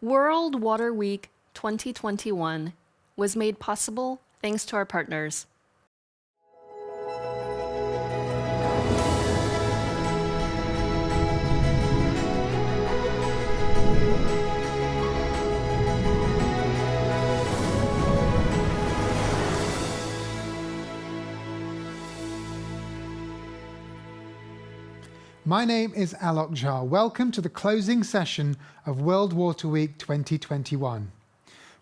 World Water Week 2021 was made possible thanks to our partners. My name is Alok Jha. Welcome to the closing session of World Water Week 2021.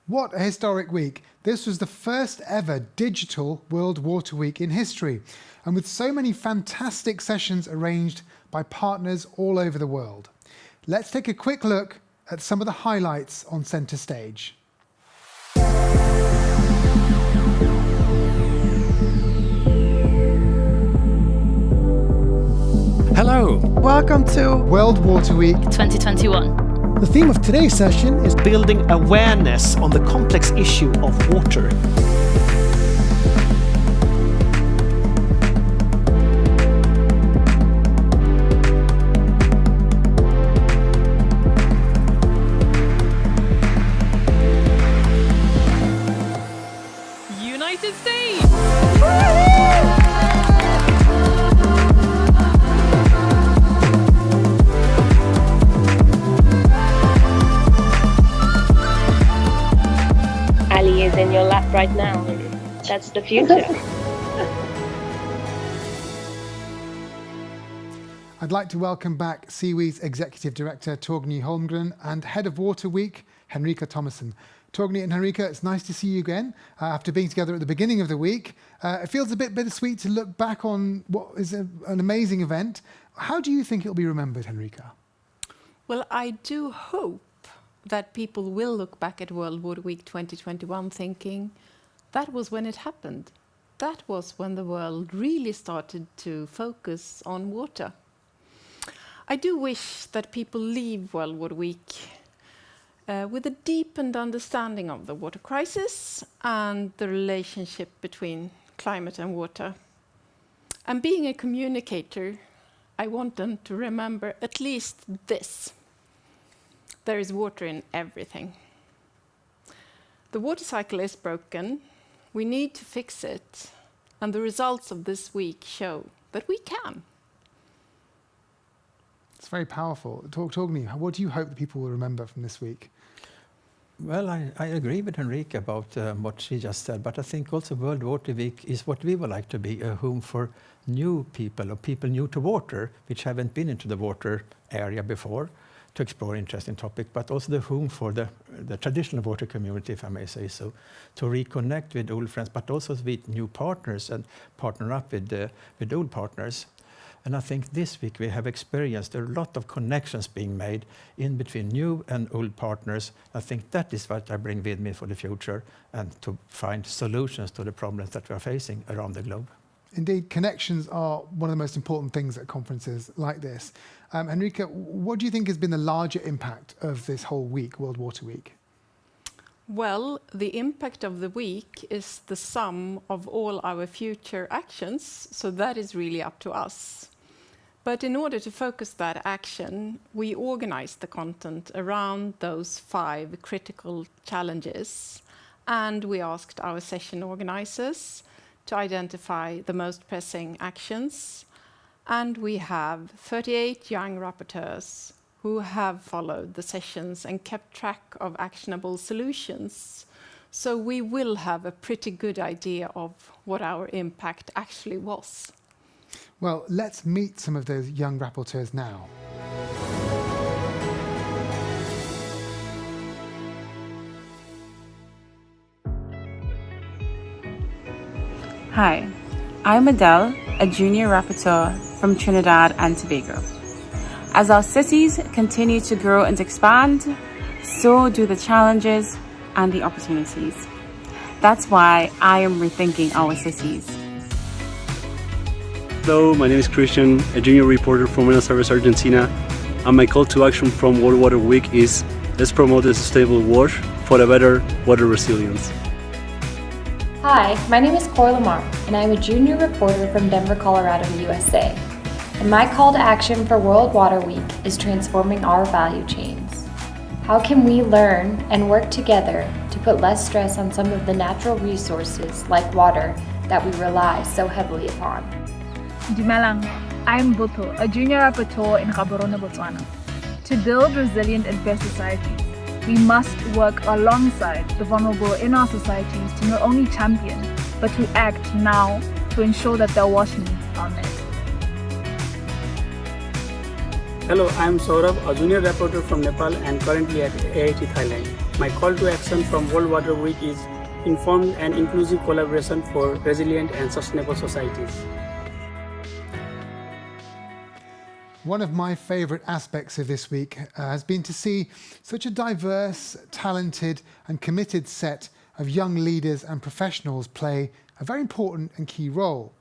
What a historic week. This was the first ever digital World Water Week in history, and with so many fantastic sessions arranged by partners all over the world. Let's take a quick look at some of the highlights on centre stage. Hello! Welcome to World Water Week 2021. The theme of today's session is building awareness on the complex issue of water. United States! Ali is in your lap right now. That's the future. I'd like to welcome back SIWI's Executive Director Torgny Holmgren and Head of Water Week, Henrika Thomasson. Torgny and Henrika, it's nice to see you again after being together at the beginning of the week. It feels a bit bittersweet to look back on what is an amazing event. How do you think it'll be remembered, Henrika? Well, I do hope that people will look back at World Water Week 2021 thinking, that was when it happened. That was when the world really started to focus on water. I do wish that people leave World Water Week with a deepened understanding of the water crisis and the relationship between climate and water. And being a communicator, I want them to remember at least this. There is water in everything. The water cycle is broken. We need to fix it. And the results of this week show that we can. It's very powerful. Torgny, what do you hope that people will remember from this week? Well, I agree with Henrika about what she just said, but I think also World Water Week is what we would like to be, a home for new people or people new to water, which haven't been into the water area before, to explore interesting topic, but also the home for the traditional water community, if I may say so, to reconnect with old friends, but also with new partners and partner up with old partners. And I think this week we have experienced a lot of connections being made in between new and old partners. I think that is what I bring with me for the future and to find solutions to the problems that we are facing around the globe. Indeed, connections are one of the most important things at conferences like this. Henrika, what do you think has been the larger impact of this whole week, World Water Week? Well, the impact of the week is the sum of all our future actions, so that is really up to us. But in order to focus that action, we organized the content around those 5 critical challenges, and we asked our session organizers to identify the most pressing actions. And we have 38 young rapporteurs who have followed the sessions and kept track of actionable solutions. So we will have a pretty good idea of what our impact actually was. Well, let's meet some of those young rapporteurs now. Hi, I'm Adele, a junior rapporteur from Trinidad and Tobago. As our cities continue to grow and expand, so do the challenges and the opportunities. That's why I am rethinking our cities. Hello, my name is Christian, a junior reporter from Buenos Aires, Argentina, and my call to action from World Water Week is let's promote a sustainable wash for a better water resilience. Hi, my name is Cora Lamar, and I'm a junior reporter from Denver, Colorado, USA. And my call to action for World Water Week is transforming our value chains. How can we learn and work together to put less stress on some of the natural resources like water that we rely so heavily upon? Dumelang, I'm Botho, a junior rapporteur in Gaborone, Botswana. To build resilient and fair societies, we must work alongside the vulnerable in our societies to not only champion, but to act now to ensure that their wash needs are met. Hello, I am Saurabh, a junior rapporteur from Nepal and currently at AIT Thailand. My call to action from World Water Week is informed and inclusive collaboration for resilient and sustainable societies. One of my favourite aspects of this week has been to see such a diverse, talented and committed set of young leaders and professionals play a very important and key role.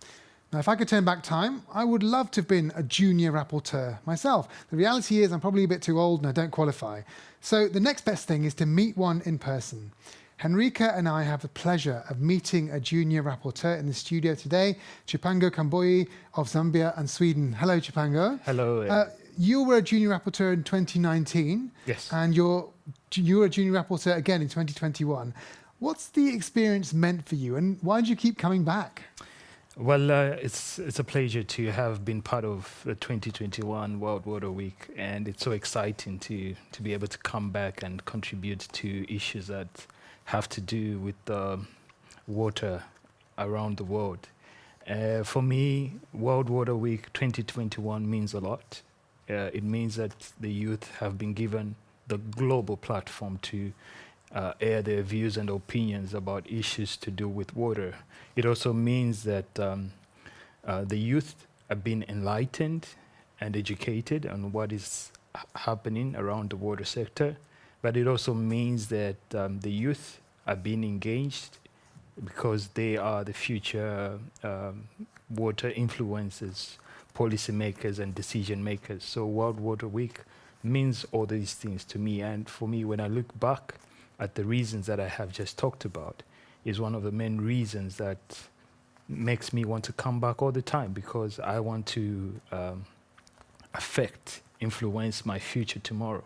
Now, if I could turn back time, I would love to have been a junior rapporteur myself. The reality is I'm probably a bit too old and I don't qualify. So the next best thing is to meet one in person. Henrika and I have the pleasure of meeting a junior rapporteur in the studio today, Chipango Kamboyi of Zambia and Sweden. Hello, Chipango. Hello. You were a junior rapporteur in 2019. Yes. And you were a junior rapporteur again in 2021. What's the experience meant for you and why did you keep coming back? Well, it's a pleasure to have been part of the 2021 World Water Week, and it's so exciting to be able to come back and contribute to issues that have to do with water around the world. For me, World Water Week 2021 means a lot. It means that the youth have been given the global platform to air their views and opinions about issues to do with water. It also means that the youth have been enlightened and educated on what is happening around the water sector, but it also means that the youth are being engaged because they are the future water influencers, policymakers and decision makers. So World Water Week means all these things to me, and for me, when I look back at the reasons that I have just talked about, is one of the main reasons that makes me want to come back all the time, because I want to influence my future tomorrow.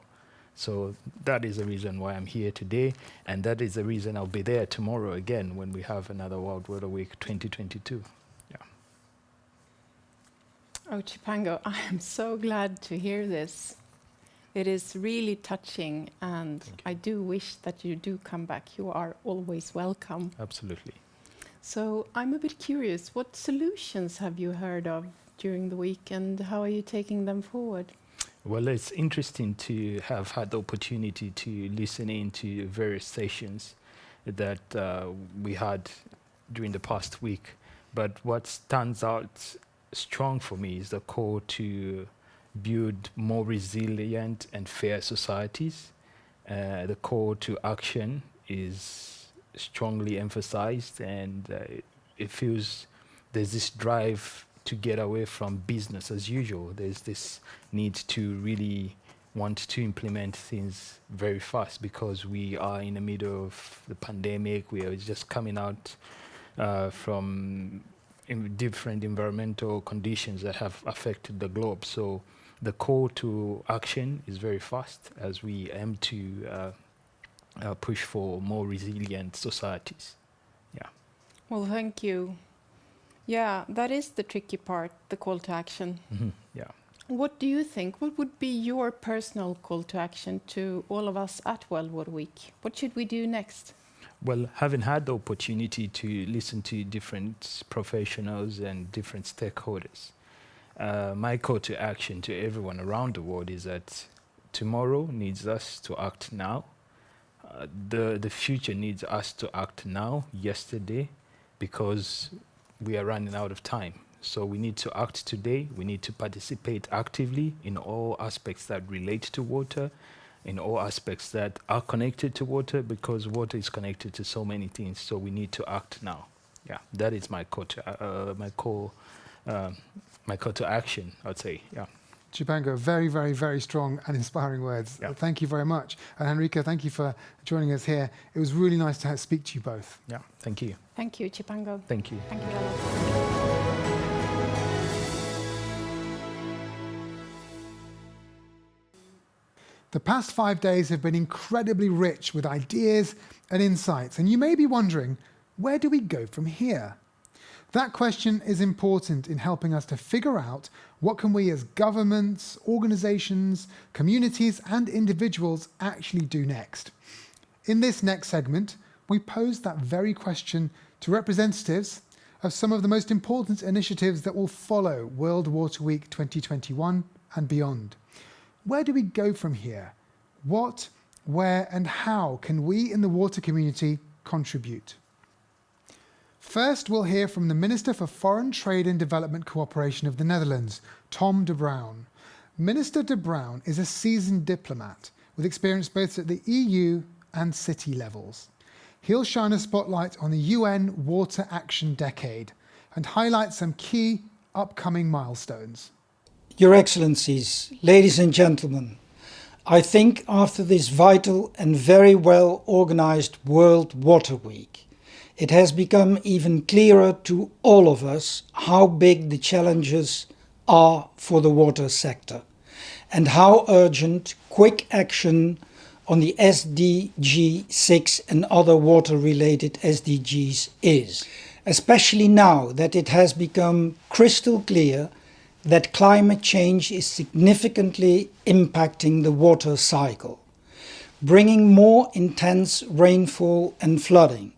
So that is the reason why I'm here today, and that is the reason I'll be there tomorrow again when we have another World Water Week 2022. Yeah. Oh, Chipango, I am so glad to hear this. It is really touching, and I do wish that you do come back. You are always welcome. Absolutely. So I'm a bit curious, what solutions have you heard of during the week, and how are you taking them forward? Well, it's interesting to have had the opportunity to listen into various sessions that we had during the past week. But what stands out strong for me is the call to build more resilient and fair societies. The call to action is strongly emphasized, and it feels there's this drive to get away from business as usual. There's this need to really want to implement things very fast because we are in the middle of the pandemic. We are just coming out from different environmental conditions that have affected the globe. So the call to action is very fast as we aim to push for more resilient societies. Yeah. Well, thank you. Yeah, that is the tricky part, the call to action. Mm-hmm. Yeah. What do you think? What would be your personal call to action to all of us at World Water Week? What should we do next? Well, having had the opportunity to listen to different professionals and different stakeholders, my call to action to everyone around the world is that tomorrow needs us to act now. The future needs us to act now, yesterday, because we are running out of time. So we need to act today. We need to participate actively in all aspects that relate to water, in all aspects that are connected to water, because water is connected to so many things. So we need to act now. Yeah, that is my call to action, I'd say. Yeah. Chipango, very, very, very strong and inspiring words. Yeah. Thank you very much. And Henrika, thank you for joining us here. It was really nice to speak to you both. Yeah, thank you. Thank you, Chipango. Thank you. Thank you, Alok. The past 5 days have been incredibly rich with ideas and insights, and you may be wondering, where do we go from here? That question is important in helping us to figure out what can we as governments, organisations, communities and individuals actually do next. In this next segment, we pose that very question to representatives of some of the most important initiatives that will follow World Water Week 2021 and beyond. Where do we go from here? What, where and how can we in the water community contribute? First, we'll hear from the Minister for Foreign Trade and Development Cooperation of the Netherlands, Tom de Bruijn. Minister de Bruijn is a seasoned diplomat with experience both at the EU and city levels. He'll shine a spotlight on the UN Water Action Decade and highlight some key upcoming milestones. Your Excellencies, ladies and gentlemen, I think after this vital and very well organized World Water Week, it has become even clearer to all of us how big the challenges are for the water sector and how urgent quick action on the SDG 6 and other water-related SDGs is, especially now that it has become crystal clear that climate change is significantly impacting the water cycle, bringing more intense rainfall and flooding,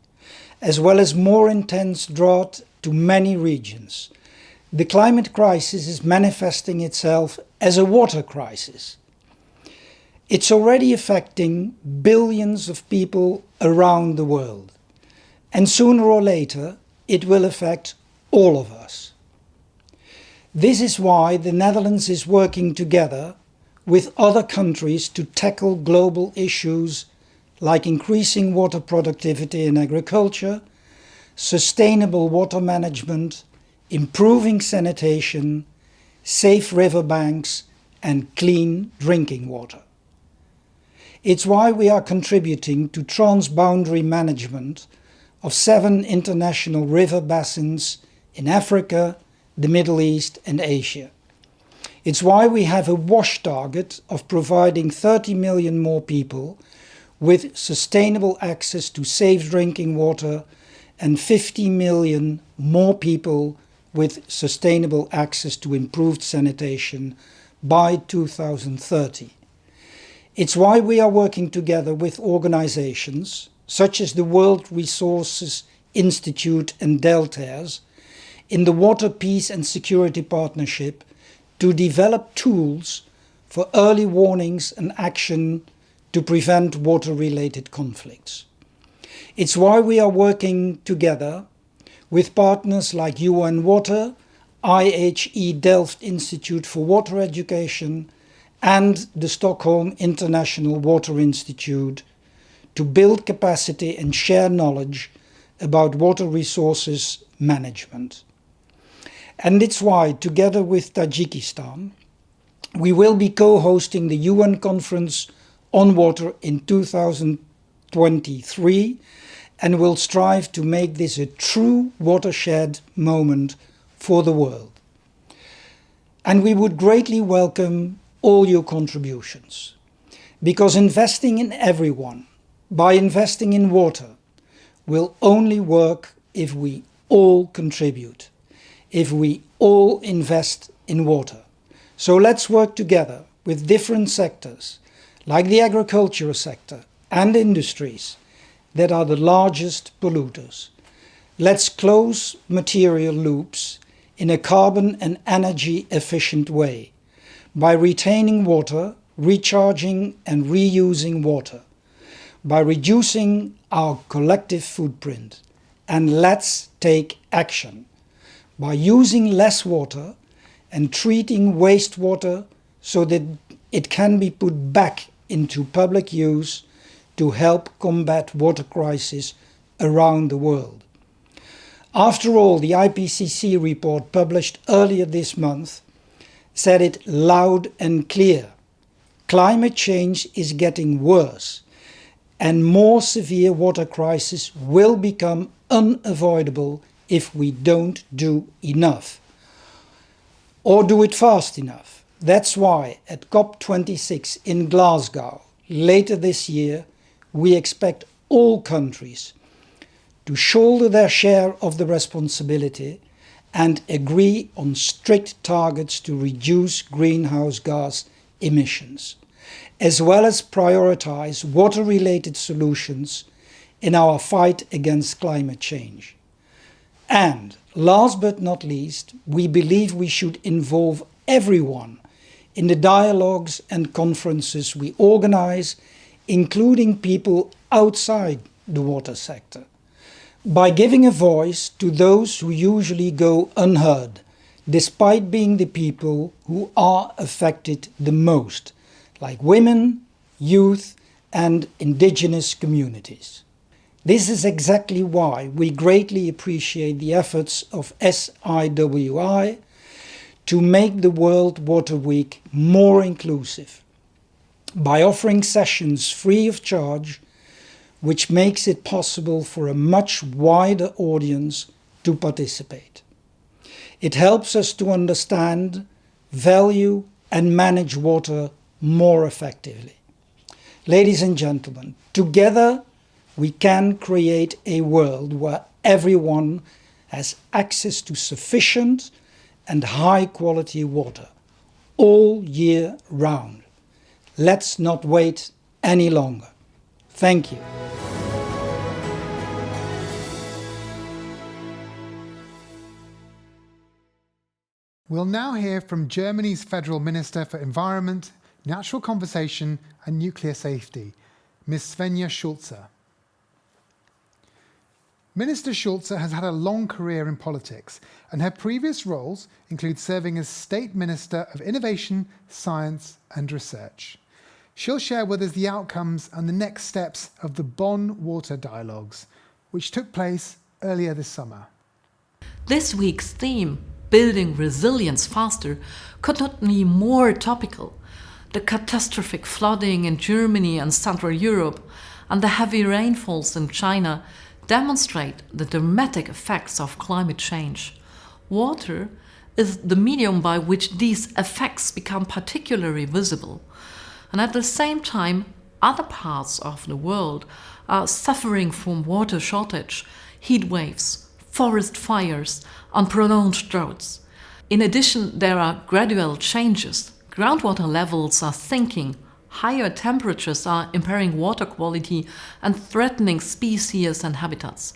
as well as more intense drought to many regions. The climate crisis is manifesting itself as a water crisis. It's already affecting billions of people around the world, and sooner or later it will affect all of us. This is why the Netherlands is working together with other countries to tackle global issues like increasing water productivity in agriculture, sustainable water management, improving sanitation, safe riverbanks, and clean drinking water. It's why we are contributing to transboundary management of 7 international river basins in Africa, the Middle East and Asia. It's why we have a WASH target of providing 30 million more people with sustainable access to safe drinking water and 50 million more people with sustainable access to improved sanitation by 2030. It's why we are working together with organizations such as the World Resources Institute and Deltares in the Water Peace and Security Partnership to develop tools for early warnings and action to prevent water-related conflicts. It's why we are working together with partners like UN Water, IHE Delft Institute for Water Education and the Stockholm International Water Institute to build capacity and share knowledge about water resources management. And it's why, together with Tajikistan, we will be co-hosting the UN Conference on Water in 2023 and will strive to make this a true watershed moment for the world. And we would greatly welcome all your contributions, because investing in everyone by investing in water will only work if we all contribute, if we all invest in water. So let's work together with different sectors, like the agricultural sector and industries that are the largest polluters. Let's close material loops in a carbon and energy efficient way by retaining water, recharging and reusing water, by reducing our collective footprint. And let's take action by using less water and treating wastewater so that it can be put back into public use to help combat water crises around the world. After all, the IPCC report published earlier this month said it loud and clear. Climate change is getting worse, and more severe water crises will become unavoidable if we don't do enough, or do it fast enough. That's why at COP26 in Glasgow later this year, we expect all countries to shoulder their share of the responsibility and agree on strict targets to reduce greenhouse gas emissions, as well as prioritize water-related solutions in our fight against climate change. And last but not least, we believe we should involve everyone in the dialogues and conferences we organize, including people outside the water sector, by giving a voice to those who usually go unheard, despite being the people who are affected the most, like women, youth, and indigenous communities. This is exactly why we greatly appreciate the efforts of SIWI to make the World Water Week more inclusive, by offering sessions free of charge, which makes it possible for a much wider audience to participate. It helps us to understand, value, and manage water more effectively. Ladies and gentlemen, together we can create a world where everyone has access to sufficient and high-quality water all year round. Let's not wait any longer. Thank you. We'll now hear from Germany's Federal Minister for Environment, Natural Conservation and Nuclear Safety, Ms. Svenja Schulze. Minister Schulze has had a long career in politics, and her previous roles include serving as State Minister of Innovation, Science and Research. She'll share with us the outcomes and the next steps of the Bonn Water Dialogues, which took place earlier this summer. This week's theme, Building Resilience Faster, could not be more topical. The catastrophic flooding in Germany and Central Europe and the heavy rainfalls in China demonstrate the dramatic effects of climate change. Water is the medium by which these effects become particularly visible. And at the same time, other parts of the world are suffering from water shortage, heat waves, forest fires, and prolonged droughts. In addition, there are gradual changes. Groundwater levels are sinking, higher temperatures are impairing water quality and threatening species and habitats.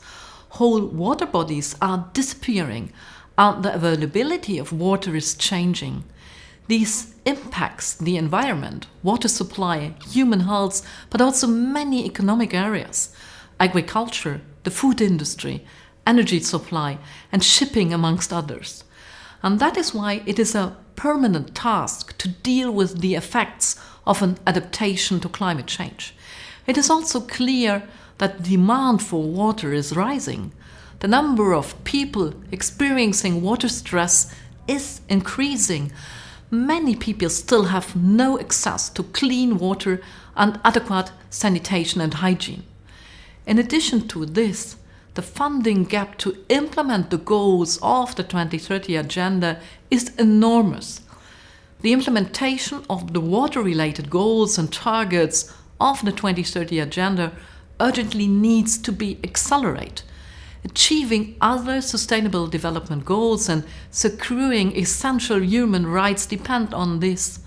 Whole water bodies are disappearing, and the availability of water is changing. This impacts the environment, water supply, human health, but also many economic areas: agriculture, the food industry, energy supply, and shipping, amongst others. And that is why it is a permanent task to deal with the effects of an adaptation to climate change. It is also clear that demand for water is rising. The number of people experiencing water stress is increasing. Many people still have no access to clean water and adequate sanitation and hygiene. In addition to this, the funding gap to implement the goals of the 2030 Agenda is enormous. The implementation of the water-related goals and targets of the 2030 Agenda urgently needs to be accelerated. Achieving other sustainable development goals and securing essential human rights depend on this.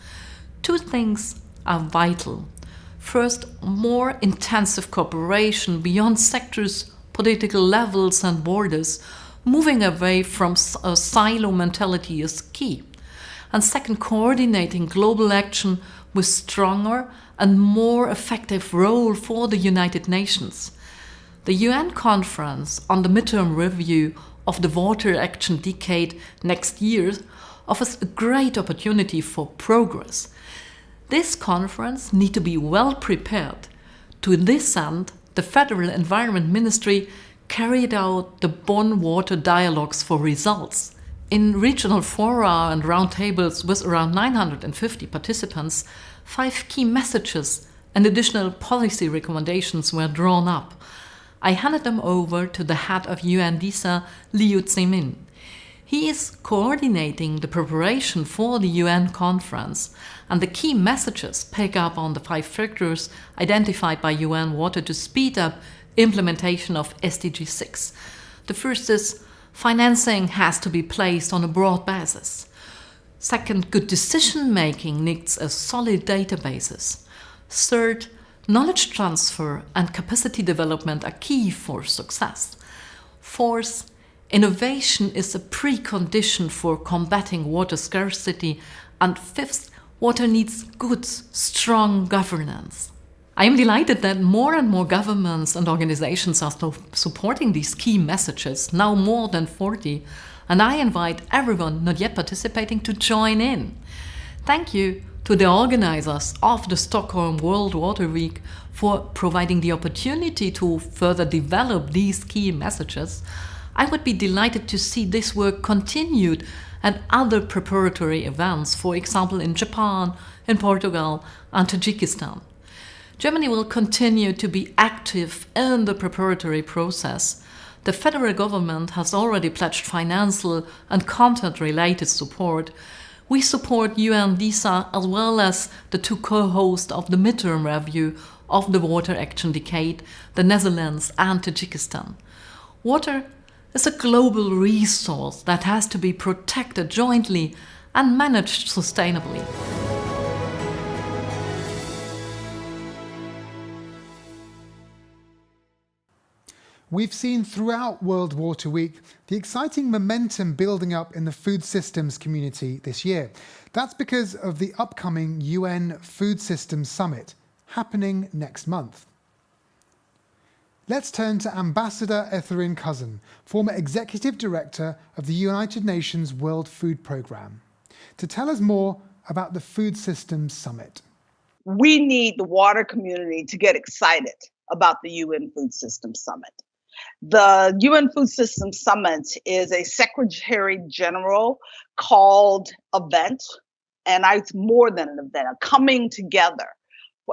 Two things are vital. First, more intensive cooperation beyond sectors, political levels and borders. Moving away from a silo mentality is key. And second, coordinating global action with stronger and more effective role for the United Nations. The UN conference on the midterm review of the Water Action Decade next year offers a great opportunity for progress. This conference needs to be well prepared. To this end, the Federal Environment Ministry carried out the Bonn Water Dialogues for results. In regional fora and roundtables with around 950 participants, 5 key messages and additional policy recommendations were drawn up. I handed them over to the head of UNDISA, Liu Zimin. He is coordinating the preparation for the UN conference, and the key messages pick up on the 5 factors identified by UN Water to speed up implementation of SDG 6. The first is financing has to be placed on a broad basis. Second, good decision making needs a solid databases. Third, knowledge transfer and capacity development are key for success. Fourth, innovation is a precondition for combating water scarcity. And fifth, water needs good, strong governance. I am delighted that more and more governments and organizations are supporting these key messages, now more than 40, and I invite everyone not yet participating to join in. Thank you to the organizers of the Stockholm World Water Week for providing the opportunity to further develop these key messages. I would be delighted to see this work continued at other preparatory events, for example in Japan, in Portugal and Tajikistan. Germany will continue to be active in the preparatory process. The federal government has already pledged financial and content-related support. We support UNDISA as well as the 2 co-hosts of the midterm review of the Water Action Decade, the Netherlands and Tajikistan. Water is a global resource that has to be protected jointly and managed sustainably. We've seen throughout World Water Week the exciting momentum building up in the food systems community this year. That's because of the upcoming UN Food Systems Summit, happening next month. Let's turn to Ambassador Ertharin, former Executive Director of the United Nations World Food Programme, to tell us more about the Food Systems Summit. We need the water community to get excited about the UN Food Systems Summit. The UN Food Systems Summit is a Secretary General called event, and it's more than an event, a coming together,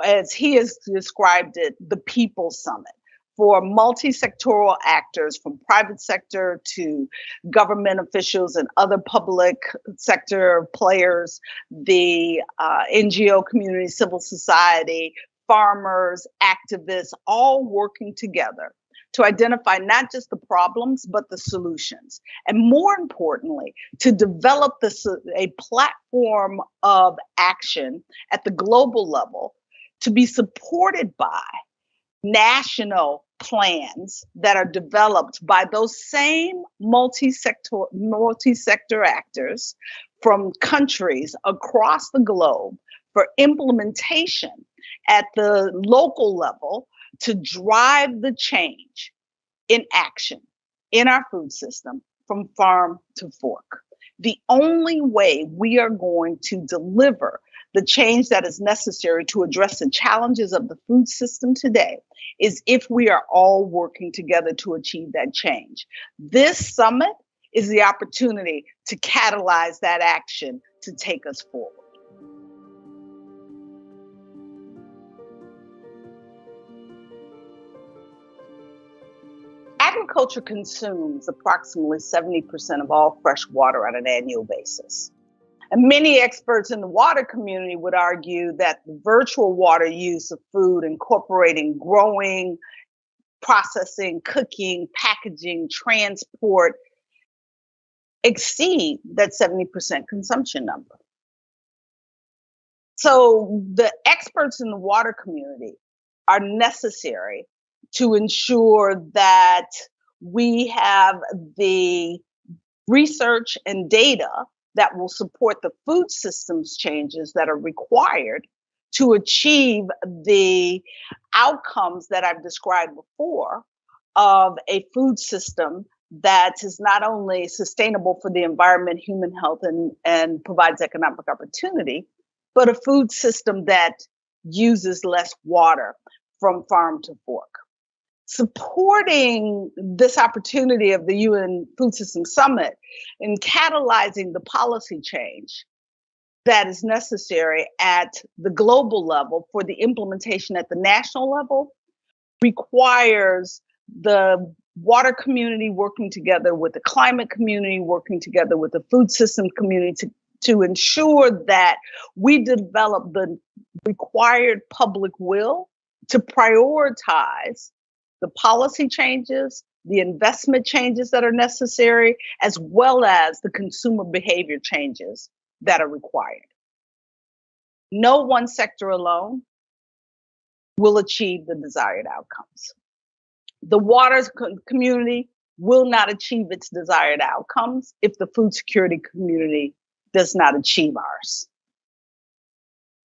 as he has described it, the People's Summit, for multi-sectoral actors from private sector to government officials and other public sector players, the NGO community, civil society, farmers, activists, all working together to identify not just the problems, but the solutions. And more importantly, to develop a platform of action at the global level to be supported by national plans that are developed by those same multi-sector actors from countries across the globe for implementation at the local level to drive the change in action in our food system from farm to fork. The only way we are going to deliver the change that is necessary to address the challenges of the food system today is if we are all working together to achieve that change. This summit is the opportunity to catalyze that action to take us forward. Agriculture consumes approximately 70% of all fresh water on an annual basis. And many experts in the water community would argue that the virtual water use of food, incorporating growing, processing, cooking, packaging, transport, exceed that 70% consumption number. So the experts in the water community are necessary to ensure that we have the research and data that will support the food systems changes that are required to achieve the outcomes that I've described before of a food system that is not only sustainable for the environment, human health, and provides economic opportunity, but a food system that uses less water from farm to fork. Supporting this opportunity of the UN Food Systems Summit in catalyzing the policy change that is necessary at the global level for the implementation at the national level requires the water community working together with the climate community, working together with the food system community to ensure that we develop the required public will to prioritize the policy changes, the investment changes that are necessary, as well as the consumer behavior changes that are required. No one sector alone will achieve the desired outcomes. The water community will not achieve its desired outcomes if the food security community does not achieve ours.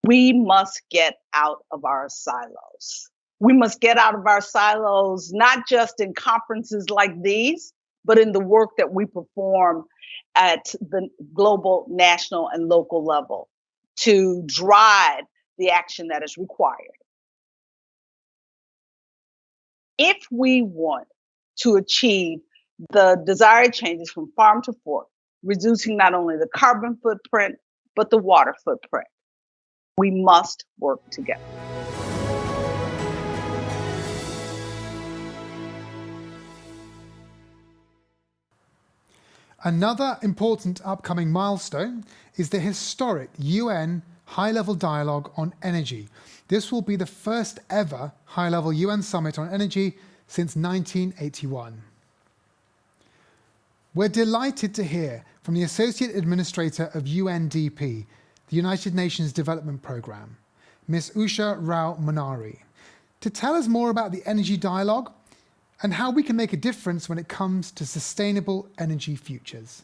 We must get out of our silos. We must get out of our silos, not just in conferences like these, but in the work that we perform at the global, national, and local level to drive the action that is required. If we want to achieve the desired changes from farm to fork, reducing not only the carbon footprint, but the water footprint, we must work together. Another important upcoming milestone is the historic UN high-level dialogue on energy. This will be the first ever high-level UN summit on energy since 1981. We're delighted to hear from the Associate Administrator of UNDP, the United Nations Development Programme, Ms. Usha Rao Munari, to tell us more about the energy dialogue and how we can make a difference when it comes to sustainable energy futures.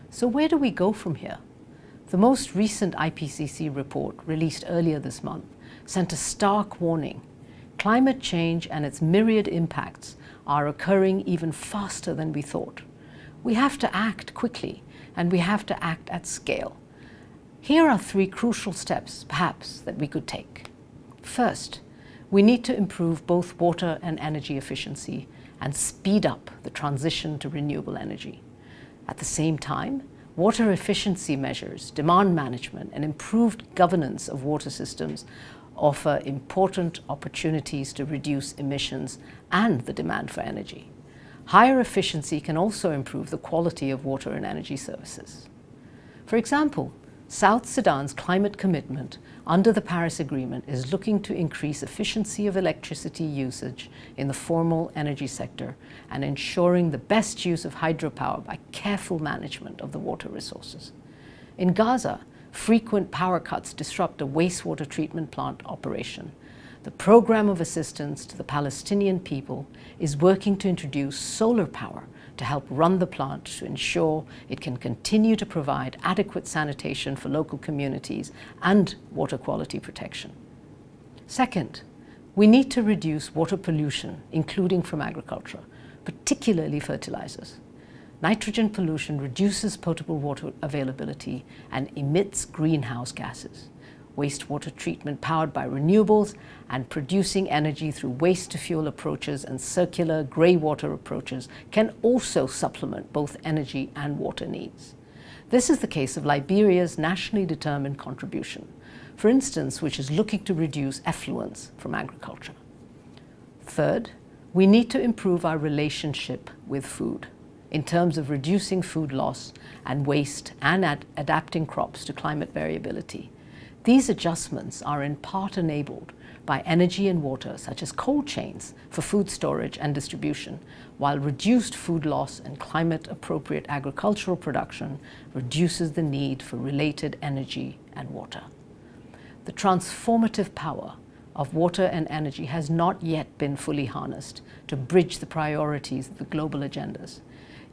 So where do we go from here? The most recent IPCC report, released earlier this month, sent a stark warning. Climate change and its myriad impacts are occurring even faster than we thought. We have to act quickly, and we have to act at scale. Here are 3 crucial steps, perhaps, that we could take. First, we need to improve both water and energy efficiency and speed up the transition to renewable energy. At the same time, water efficiency measures, demand management, and improved governance of water systems offer important opportunities to reduce emissions and the demand for energy. Higher efficiency can also improve the quality of water and energy services. For example, South Sudan's climate commitment under the Paris Agreement is looking to increase efficiency of electricity usage in the formal energy sector and ensuring the best use of hydropower by careful management of the water resources. In Gaza, frequent power cuts disrupt a wastewater treatment plant operation. The program of assistance to the Palestinian people is working to introduce solar power to help run the plant to ensure it can continue to provide adequate sanitation for local communities and water quality protection. Second, we need to reduce water pollution, including from agriculture, particularly fertilizers. Nitrogen pollution reduces potable water availability and emits greenhouse gases. Wastewater treatment powered by renewables and producing energy through waste-to-fuel approaches and circular grey water approaches can also supplement both energy and water needs. This is the case of Liberia's nationally determined contribution, for instance, which is looking to reduce effluents from agriculture. Third, we need to improve our relationship with food in terms of reducing food loss and waste and adapting crops to climate variability. These adjustments are in part enabled by energy and water, such as cold chains for food storage and distribution, while reduced food loss and climate-appropriate agricultural production reduces the need for related energy and water. The transformative power of water and energy has not yet been fully harnessed to bridge the priorities of the global agendas.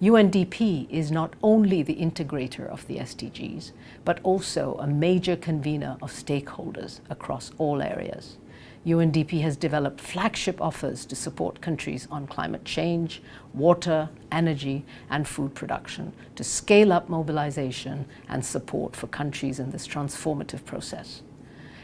UNDP is not only the integrator of the SDGs, but also a major convener of stakeholders across all areas. UNDP has developed flagship offers to support countries on climate change, water, energy, and food production to scale up mobilization and support for countries in this transformative process.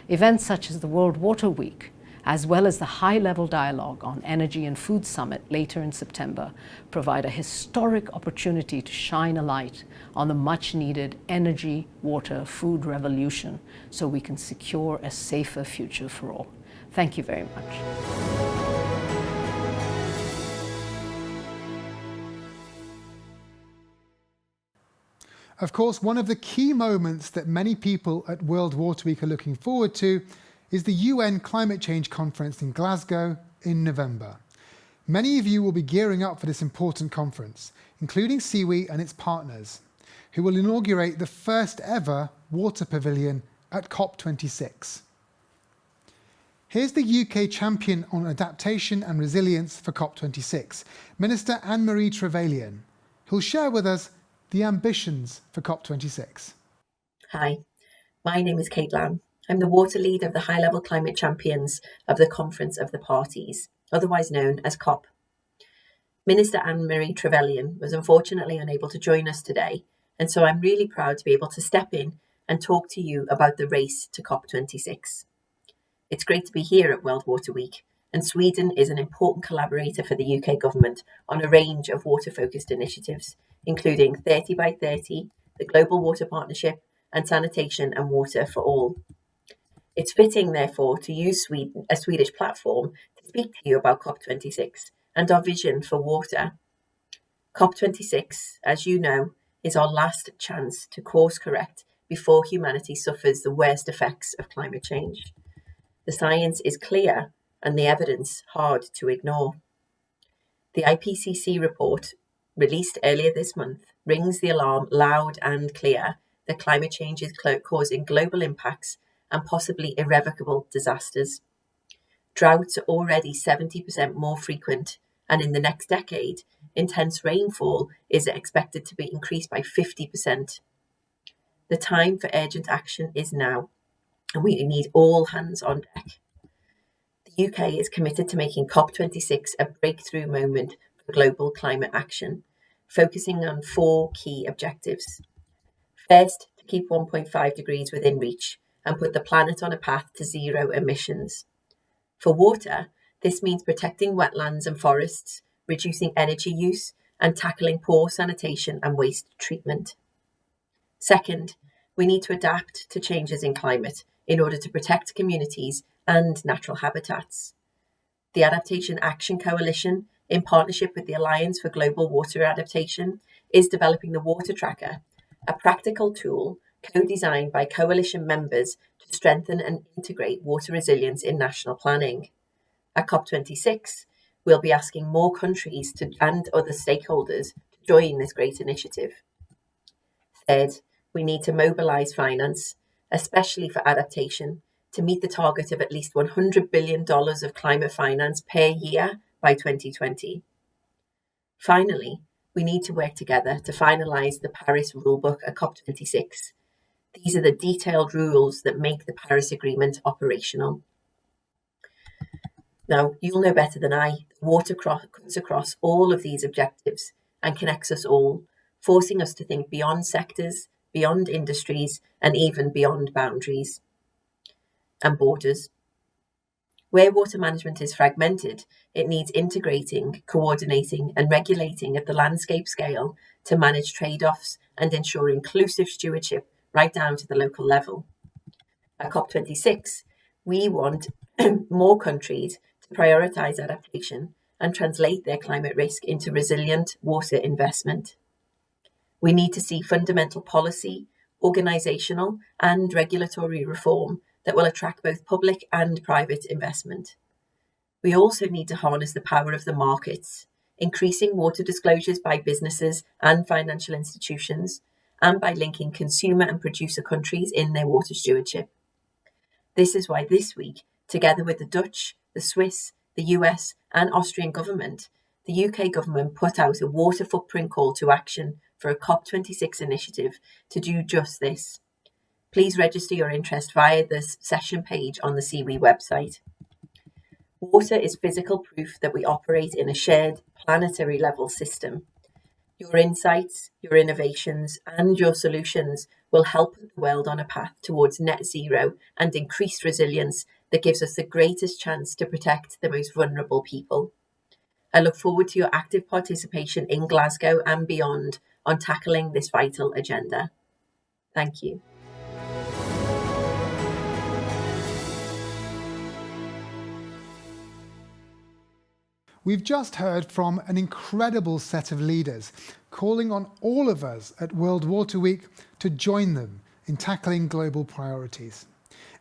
Events such as the World Water Week, as well as the high-level dialogue on Energy and Food Summit later in September, provide a historic opportunity to shine a light on the much-needed energy, water, food revolution so we can secure a safer future for all. Thank you very much. Of course, one of the key moments that many people at World Water Week are looking forward to is the UN Climate Change Conference in Glasgow in November. Many of you will be gearing up for this important conference, including SIWI and its partners, who will inaugurate the first ever water pavilion at COP26. Here's the UK champion on adaptation and resilience for COP26, Minister Anne-Marie Trevelyan, who'll share with us the ambitions for COP26. Hi, my name is Cate. I'm the water lead of the high-level climate champions of the Conference of the Parties, otherwise known as COP. Minister Anne-Marie Trevelyan was unfortunately unable to join us today, and so I'm really proud to be able to step in and talk to you about the race to COP26. It's great to be here at World Water Week, and Sweden is an important collaborator for the UK government on a range of water-focused initiatives, including 30 by 30, the Global Water Partnership, and Sanitation and Water for All. It's fitting, therefore, to use a Swedish platform to speak to you about COP26 and our vision for water. COP26, as you know, is our last chance to course correct before humanity suffers the worst effects of climate change. The science is clear and the evidence hard to ignore. The IPCC report, released earlier this month, rings the alarm loud and clear that climate change is causing global impacts and possibly irrevocable disasters. Droughts are already 70% more frequent, and in the next decade, intense rainfall is expected to be increased by 50%. The time for urgent action is now, and we need all hands on deck. The UK is committed to making COP26 a breakthrough moment for global climate action, focusing on 4 key objectives. First, to keep 1.5 degrees within reach and put the planet on a path to zero emissions. For water, this means protecting wetlands and forests, reducing energy use, and tackling poor sanitation and waste treatment. Second, we need to adapt to changes in climate in order to protect communities and natural habitats. The Adaptation Action Coalition, in partnership with the Alliance for Global Water Adaptation, is developing the Water Tracker, a practical tool co-designed by coalition members to strengthen and integrate water resilience in national planning. At COP26, we'll be asking more countries and other stakeholders to join this great initiative. Third, we need to mobilise finance, especially for adaptation, to meet the target of at least $100 billion of climate finance per year by 2020. Finally, we need to work together to finalise the Paris rulebook at COP26. These are the detailed rules that make the Paris Agreement operational. Now, you'll know better than I, water cuts across all of these objectives and connects us all, forcing us to think beyond sectors, beyond industries, and even beyond boundaries and borders. Where water management is fragmented, it needs integrating, coordinating, and regulating at the landscape scale to manage trade-offs and ensure inclusive stewardship right down to the local level. At COP26, we want more countries to prioritise adaptation and translate their climate risk into resilient water investment. We need to see fundamental policy, organisational and regulatory reform that will attract both public and private investment. We also need to harness the power of the markets, increasing water disclosures by businesses and financial institutions, and by linking consumer and producer countries in their water stewardship. This is why this week, together with the Dutch, the Swiss, the US and Austrian government, the UK government put out a water footprint call to action for a COP26 initiative to do just this. Please register your interest via the session page on the SIWI website. Water is physical proof that we operate in a shared planetary level system. Your insights, your innovations, and your solutions will help the world on a path towards net zero and increased resilience that gives us the greatest chance to protect the most vulnerable people. I look forward to your active participation in Glasgow and beyond on tackling this vital agenda. Thank you. We've just heard from an incredible set of leaders calling on all of us at World Water Week to join them in tackling global priorities.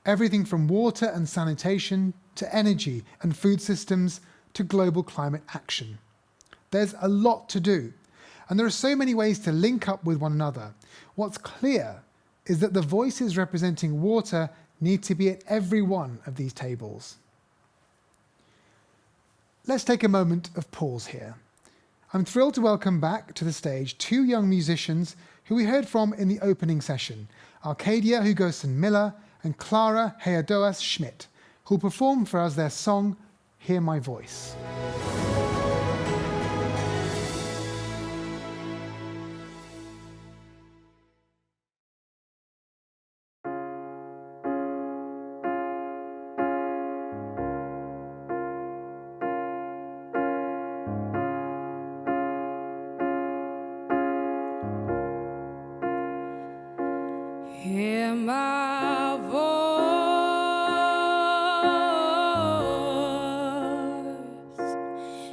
Everything from water and sanitation to energy and food systems to global climate action. There's a lot to do, and there are so many ways to link up with one another. What's clear is that the voices representing water need to be at every one of these tables. Let's take a moment of pause here. I'm thrilled to welcome back to the stage two young musicians who we heard from in the opening session, Arcadia Hugoson-Miller and Clara Headoas-Schmidt, who'll perform for us their song, Hear My Voice. Hear my voice,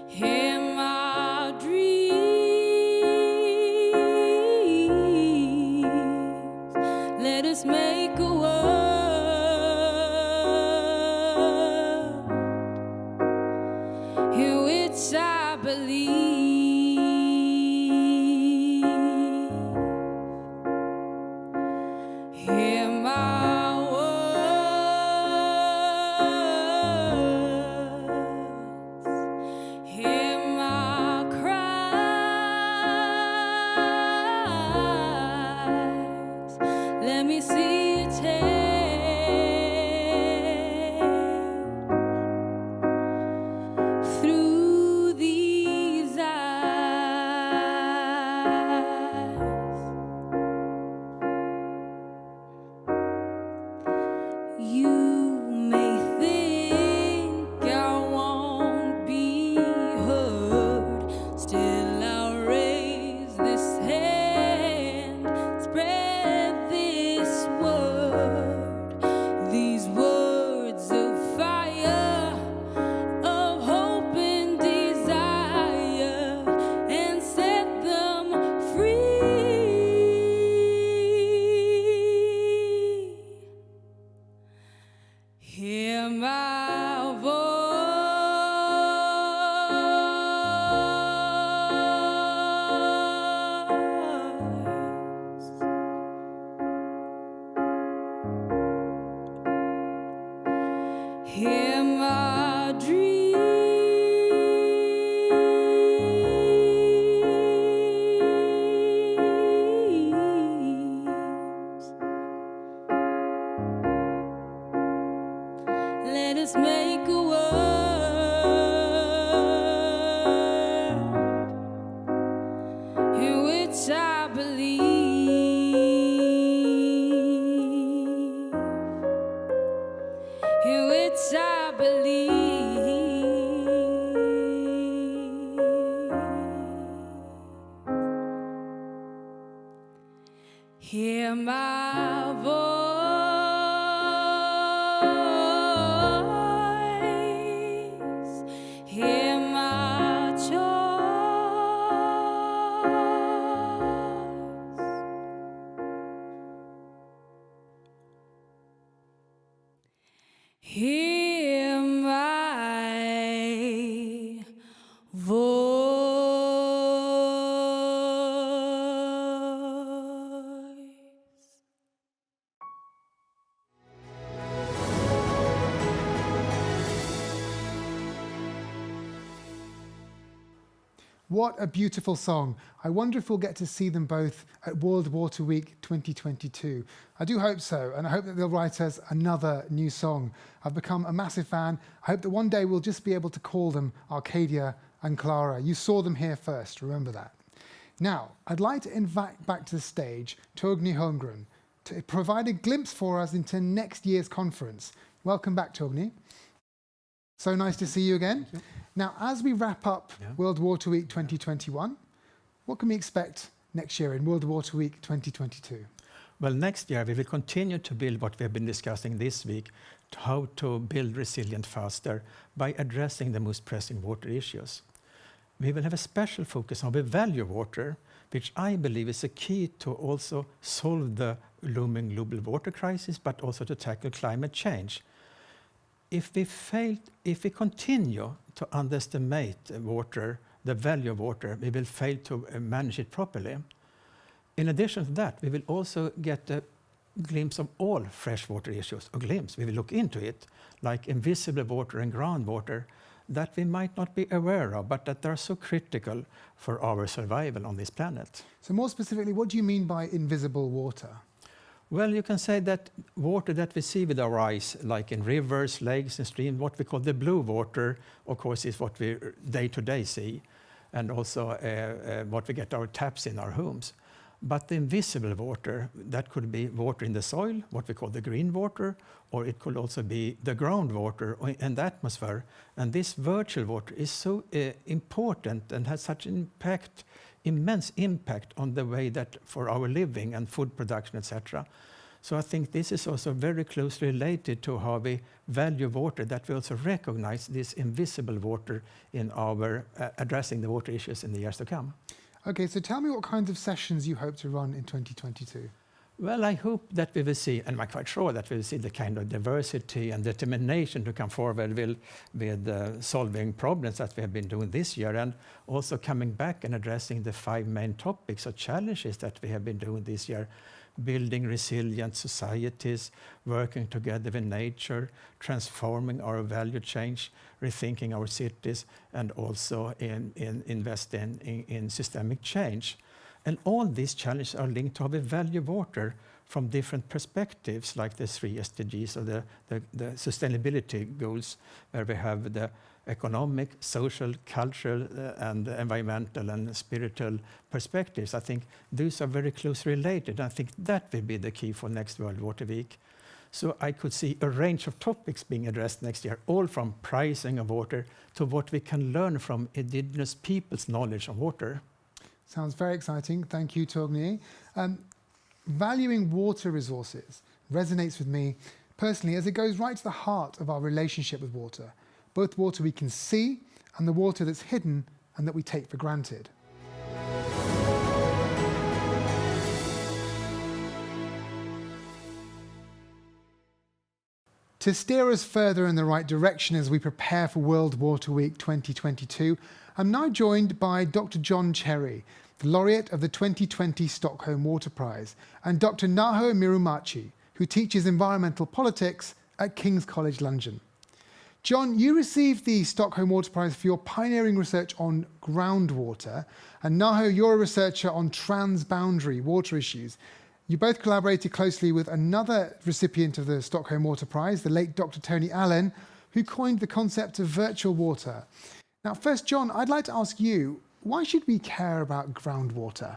hear my dreams. Let us make a world in which I believe. Hear my words, hear my cries. Let me see you take through these eyes. You may think I won't be heard, still I'll raise this hand, spread this word, these words of fire, of hope and desire, and set them free. Hear my voice. Hear my dreams. Let us make a world in which I believe, in which I believe. Hear my voice, hear my choice. Hear my voice. What a beautiful song. I wonder if we'll get to see them both at World Water Week 2022. I do hope so, and I hope that they'll write us another new song. I've become a massive fan. I hope that one day we'll just be able to call them Arcadia and Clara. You saw them here first, remember that. Now, I'd like to invite back to the stage Torgny Holmgren to provide a glimpse for us into next year's conference. Welcome back, Torgny. So nice to see you again. Now, as we wrap up World Water Week 2021, what can we expect next year in World Water Week 2022? Well, next year we will continue to build what we have been discussing this week, how to build resilient faster by addressing the most pressing water issues. We will have a special focus on the value of water, which I believe is a key to also solve the looming global water crisis, but also to tackle climate change. If we continue to underestimate water, the value of water, we will fail to manage it properly. In addition to that, we will also get a glimpse of all freshwater issues, a glimpse. We will look into it, like invisible water and groundwater, that we might not be aware of, but that are so critical for our survival on this planet. So more specifically, what do you mean by invisible water? Well, you can say that water that we see with our eyes, like in rivers, lakes and streams, what we call the blue water, of course, is what we day-to-day see, and also what we get our taps in our homes. But the invisible water, that could be water in the soil, what we call the green water, or it could also be the groundwater in the atmosphere. And this virtual water is so important and has such an impact, immense impact on the way that for our living and food production, etc. So I think this is also very closely related to how we value water, that we also recognize this invisible water in our addressing the water issues in the years to come. Okay, so tell me what kinds of sessions you hope to run in 2022. Well, I hope that we will see, and I'm quite sure that we will see the kind of diversity and determination to come forward with solving problems that we have been doing this year, and also coming back and addressing the 5 main topics or challenges that we have been doing this year. Building resilient societies, working together with nature, transforming our value chain, rethinking our cities, and also invest in systemic change. And all these challenges are linked to how we value water from different perspectives, like the 3 SDGs or the sustainability goals, where we have the economic, social, cultural, and environmental and spiritual perspectives. I think those are very closely related. I think that will be the key for next World Water Week. So I could see a range of topics being addressed next year, all from pricing of water to what we can learn from indigenous people's knowledge of water. Sounds very exciting. Thank you, Torgny. Valuing water resources resonates with me personally, as it goes right to the heart of our relationship with water, both water we can see and the water that's hidden and that we take for granted. To steer us further in the right direction as we prepare for World Water Week 2022, I'm now joined by Dr. John Cherry, the laureate of the 2020 Stockholm Water Prize, and Dr. Naho Mirumachi, who teaches environmental politics at King's College London. John, you received the Stockholm Water Prize for your pioneering research on groundwater, and Naho, you're a researcher on transboundary water issues. You both collaborated closely with another recipient of the Stockholm Water Prize, the late Dr. Tony Allen, who coined the concept of virtual water. Now, first, John, I'd like to ask you, why should we care about groundwater?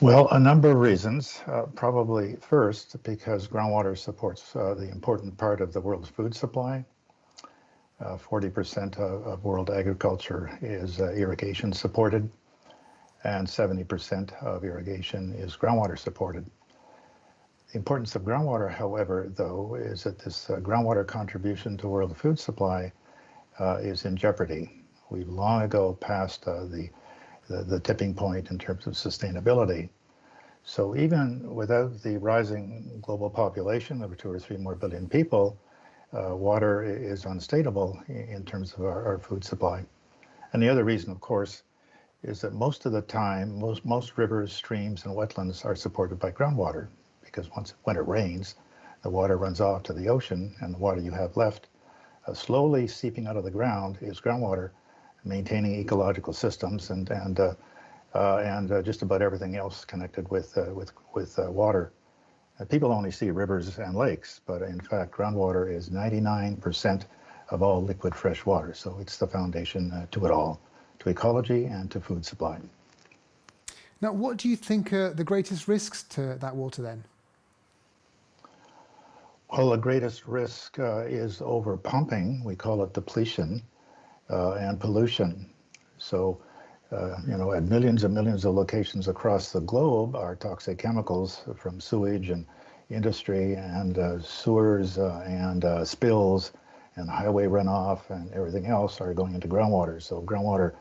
Well, a number of reasons. Probably first, because groundwater supports the important part of the world's food supply. 40% of world agriculture is irrigation supported, and 70% of irrigation is groundwater supported. The importance of groundwater, however, though, is that this groundwater contribution to world food supply is in jeopardy. We've long ago passed the tipping point in terms of sustainability. So even without the rising global population of 2 or 3 more billion people, water is unstable in terms of our food supply. And the other reason, of course, is that most of the time, most rivers, streams, and wetlands are supported by groundwater, because when it rains, the water runs off to the ocean, and the water you have left slowly seeping out of the ground is groundwater, maintaining ecological systems and just about everything else connected with water. People only see rivers and lakes, but in fact, groundwater is 99% of all liquid fresh water. So it's the foundation to it all, to ecology and to food supply. Now, what do you think are the greatest risks to that water then? Well, the greatest risk is over pumping. We call it depletion and pollution. So, at millions and millions of locations across the globe are toxic chemicals from sewage and industry and sewers and spills and highway runoff and everything else are going into groundwater. So groundwater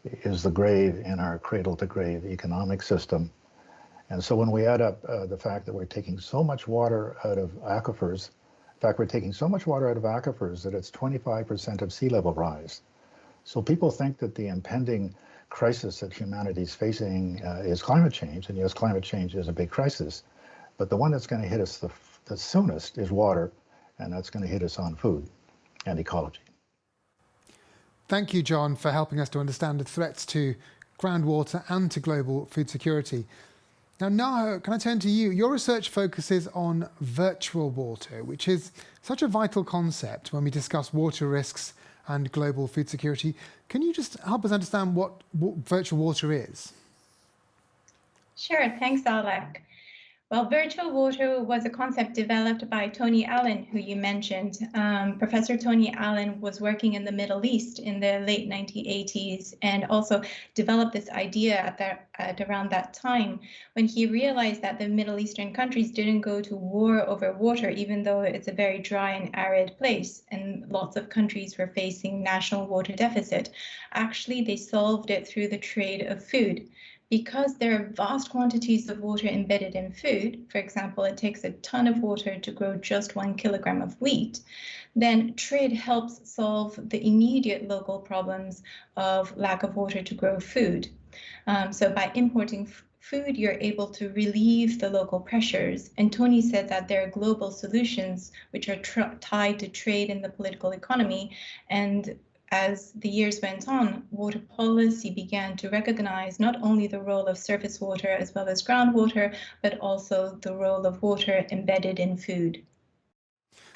is the grave in our cradle-to-grave economic system. And so when we add up the fact that we're taking so much water out of aquifers, in fact, we're taking so much water out of aquifers that it's 25% of sea level rise. So people think that the impending crisis that humanity is facing is climate change. And yes, climate change is a big crisis. But the one that's going to hit us the soonest is water, and that's going to hit us on food and ecology. Thank you, John, for helping us to understand the threats to groundwater and to global food security. Now, Naho, can I turn to you? Your research focuses on virtual water, which is such a vital concept when we discuss water risks and global food security. Can you just help us understand what virtual water is? Sure, thanks, Alok. Well, virtual water was a concept developed by Tony Allen, who you mentioned. Professor Tony Allen was working in the Middle East in the late 1980s and also developed this idea at around that time when he realized that the Middle Eastern countries didn't go to war over water, even though it's a very dry and arid place and lots of countries were facing national water deficit. Actually, they solved it through the trade of food. Because there are vast quantities of water embedded in food, for example, it takes a ton of water to grow just 1 kilogram of wheat, then trade helps solve the immediate local problems of lack of water to grow food. So by importing food, you're able to relieve the local pressures. And Tony said that there are global solutions which are tied to trade in the political economy. And as the years went on, water policy began to recognize not only the role of surface water as well as groundwater, but also the role of water embedded in food.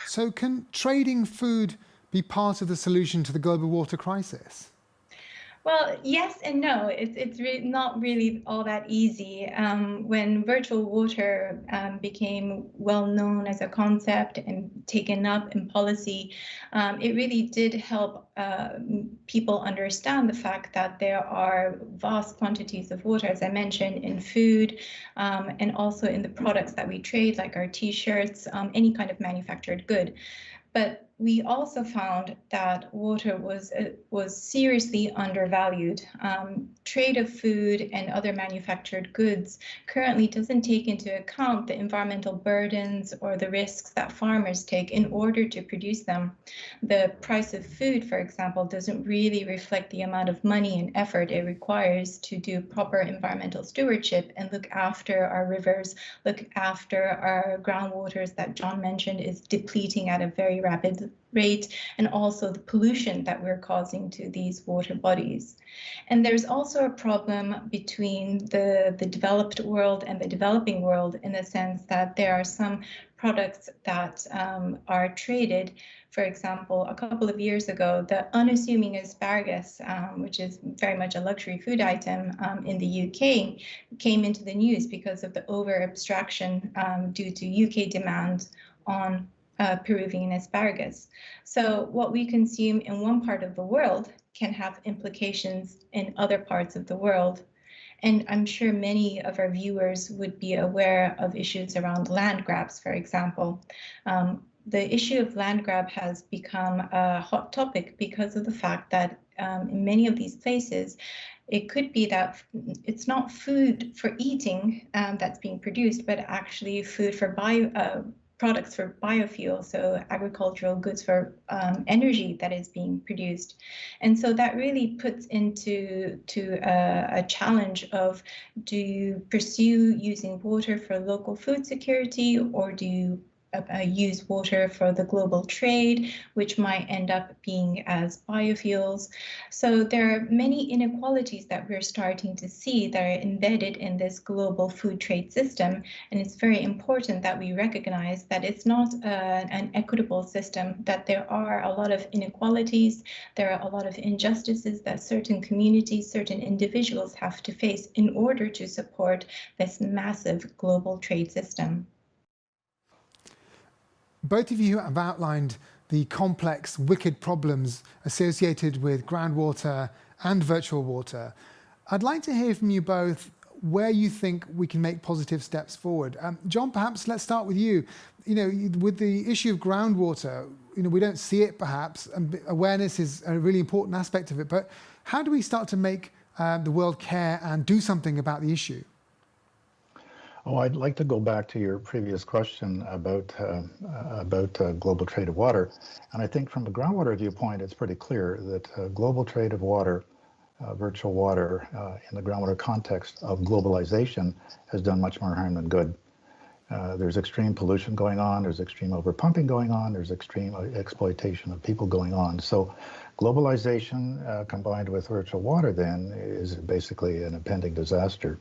So can trading food be part of the solution to the global water crisis? Well, yes and no. It's not really all that easy. When virtual water became well known as a concept and taken up in policy, it really did help people understand the fact that there are vast quantities of water, as I mentioned, in food and also in the products that we trade, like our T-shirts, any kind of manufactured good. But we also found that water was seriously undervalued. Trade of food and other manufactured goods currently doesn't take into account the environmental burdens or the risks that farmers take in order to produce them. The price of food, for example, doesn't really reflect the amount of money and effort it requires to do proper environmental stewardship and look after our rivers, look after our groundwaters that John mentioned is depleting at a very rapid rate, and also the pollution that we're causing to these water bodies. And there's also a problem between the developed world and the developing world in the sense that there are some products that are traded. For example, a couple of years ago, the unassuming asparagus, which is very much a luxury food item in the UK, came into the news because of the over-abstraction due to UK demand on Peruvian asparagus. So what we consume in one part of the world can have implications in other parts of the world. And I'm sure many of our viewers would be aware of issues around land grabs, for example. The issue of land grab has become a hot topic because of the fact that in many of these places, it could be that it's not food for eating that's being produced, but actually food for products for biofuel, so agricultural goods for energy that is being produced. And so that really puts into a challenge of, do you pursue using water for local food security, or do you use water for the global trade, which might end up being as biofuels. So there are many inequalities that we're starting to see that are embedded in this global food trade system. And it's very important that we recognize that it's not an equitable system, that there are a lot of inequalities, there are a lot of injustices that certain communities, certain individuals have to face in order to support this massive global trade system. Both of you have outlined the complex, wicked problems associated with groundwater and virtual water. I'd like to hear from you both where you think we can make positive steps forward. John, perhaps let's start with you. With the issue of groundwater, we don't see it perhaps, and awareness is a really important aspect of it, but how do we start to make the world care and do something about the issue? Oh, I'd like to go back to your previous question about global trade of water. And I think from the groundwater viewpoint, it's pretty clear that global trade of water, virtual water, in the groundwater context of globalization has done much more harm than good. There's extreme pollution going on, there's extreme overpumping going on, there's extreme exploitation of people going on. So globalization combined with virtual water then is basically an impending disaster.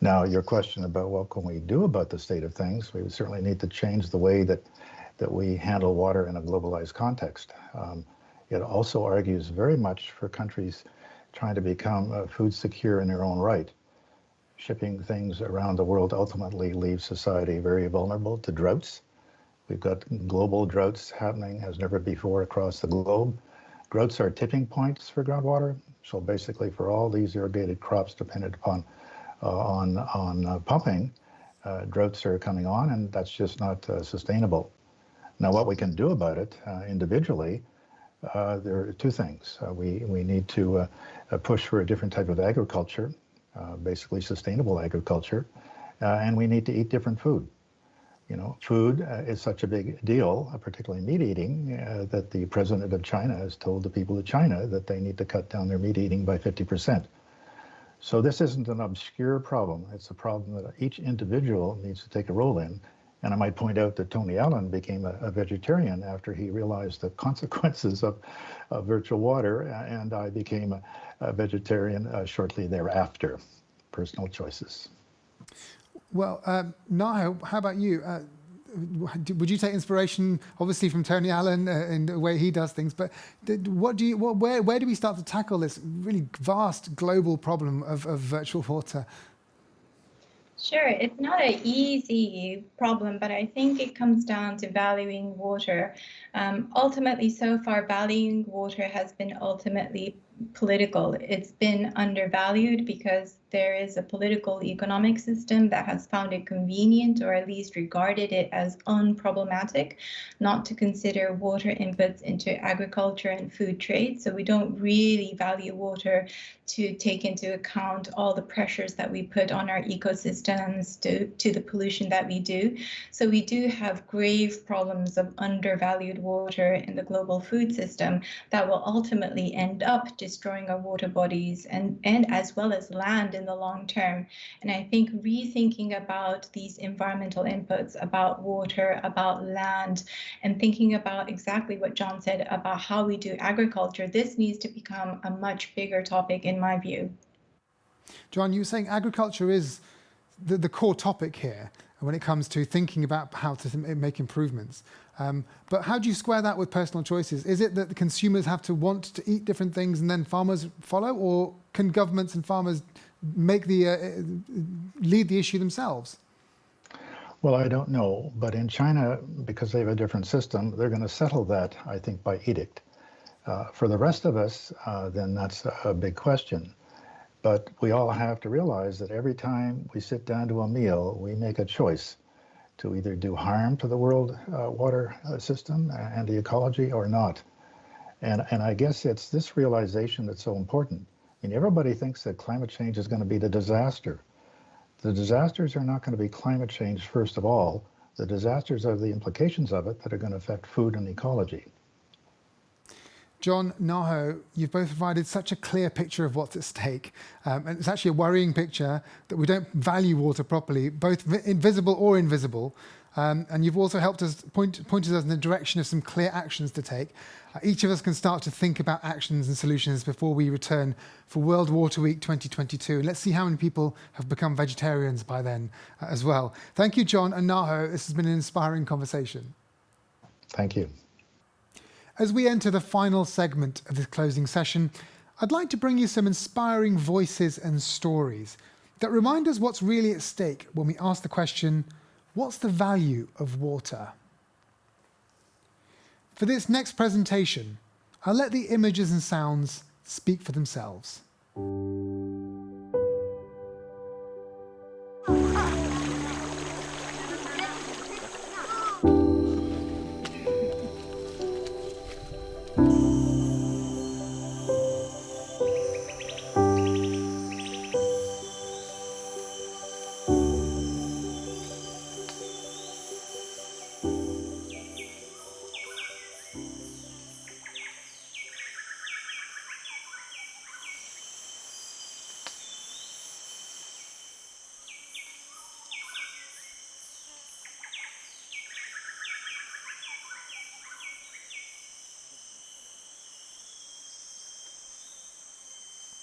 Now, your question about what can we do about the state of things, we certainly need to change the way that we handle water in a globalized context. It also argues very much for countries trying to become food secure in their own right. Shipping things around the world ultimately leaves society very vulnerable to droughts. We've got global droughts happening as never before across the globe. Droughts are tipping points for groundwater. So basically for all these irrigated crops dependent upon pumping, droughts are coming on, and that's just not sustainable. Now, what we can do about it individually, there are two things. We need to push for a different type of agriculture, basically sustainable agriculture, and we need to eat different food. Food is such a big deal, particularly meat eating, that the president of China has told the people of China that they need to cut down their meat eating by 50%. So this isn't an obscure problem. It's a problem that each individual needs to take a role in. And I might point out that Tony Allen became a vegetarian after he realized the consequences of virtual water, and I became a vegetarian shortly thereafter. Personal choices. Well, Naho, how about you? Would you take inspiration, obviously, from Tony Allen in the way he does things? But where do we start to tackle this really vast global problem of virtual water? Sure, it's not an easy problem, but I think it comes down to valuing water. Ultimately, so far, valuing water has been ultimately political. It's been undervalued because there is a political economic system that has found it convenient, or at least regarded it as unproblematic, not to consider water inputs into agriculture and food trade. So we don't really value water to take into account all the pressures that we put on our ecosystems to the pollution that we do. So we do have grave problems of undervalued water in the global food system that will ultimately end up destroying our water bodies and as well as land in the long term. And I think rethinking about these environmental inputs, about water, about land, and thinking about exactly what John said about how we do agriculture, this needs to become a much bigger topic in my view. John, you were saying agriculture is the core topic here when it comes to thinking about how to make improvements. But how do you square that with personal choices? Is it that the consumers have to want to eat different things and then farmers follow, or can governments and farmers make lead the issue themselves? Well, I don't know, but in China, because they have a different system, they're going to settle that, I think, by edict. For the rest of us, then that's a big question. But we all have to realize that every time we sit down to a meal, we make a choice to either do harm to the world water system and the ecology or not. And I guess it's this realization that's so important. I mean, everybody thinks that climate change is going to be the disaster. The disasters are not going to be climate change, first of all. The disasters are the implications of it that are going to affect food and ecology. John, Naho, you've both provided such a clear picture of what's at stake. And it's actually a worrying picture that we don't value water properly, both invisible or invisible. And you've also helped us, pointed us in the direction of some clear actions to take. Each of us can start to think about actions and solutions before we return for World Water Week 2022. And let's see how many people have become vegetarians by then as well. Thank you, John and Naho. This has been an inspiring conversation. Thank you. As we enter the final segment of this closing session, I'd like to bring you some inspiring voices and stories that remind us what's really at stake when we ask the question, what's the value of water? For this next presentation, I'll let the images and sounds speak for themselves.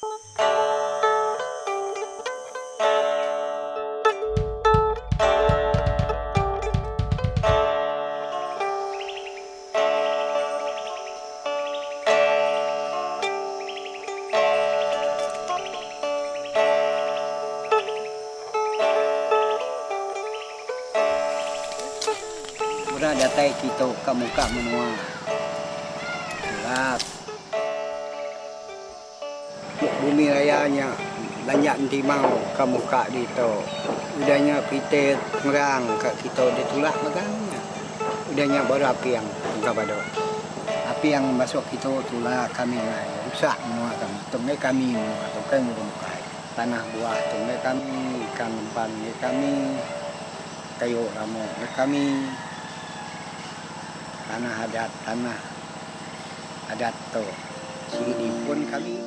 Murah datai kita kamuka menua. Gelap. Bumi rayanya banyak timau kamuka dito. Udahnya kita merang kat kita ditulak megangnya. Udahnya baru api yang kepada. Api yang masuk kita tulak kami rusak semua kami. Tunggai kami atau kami mukai. Tanah buah tunggai kami, ikan umpan kami, kayu ramu kami. Tanah adat tu sini pun kami.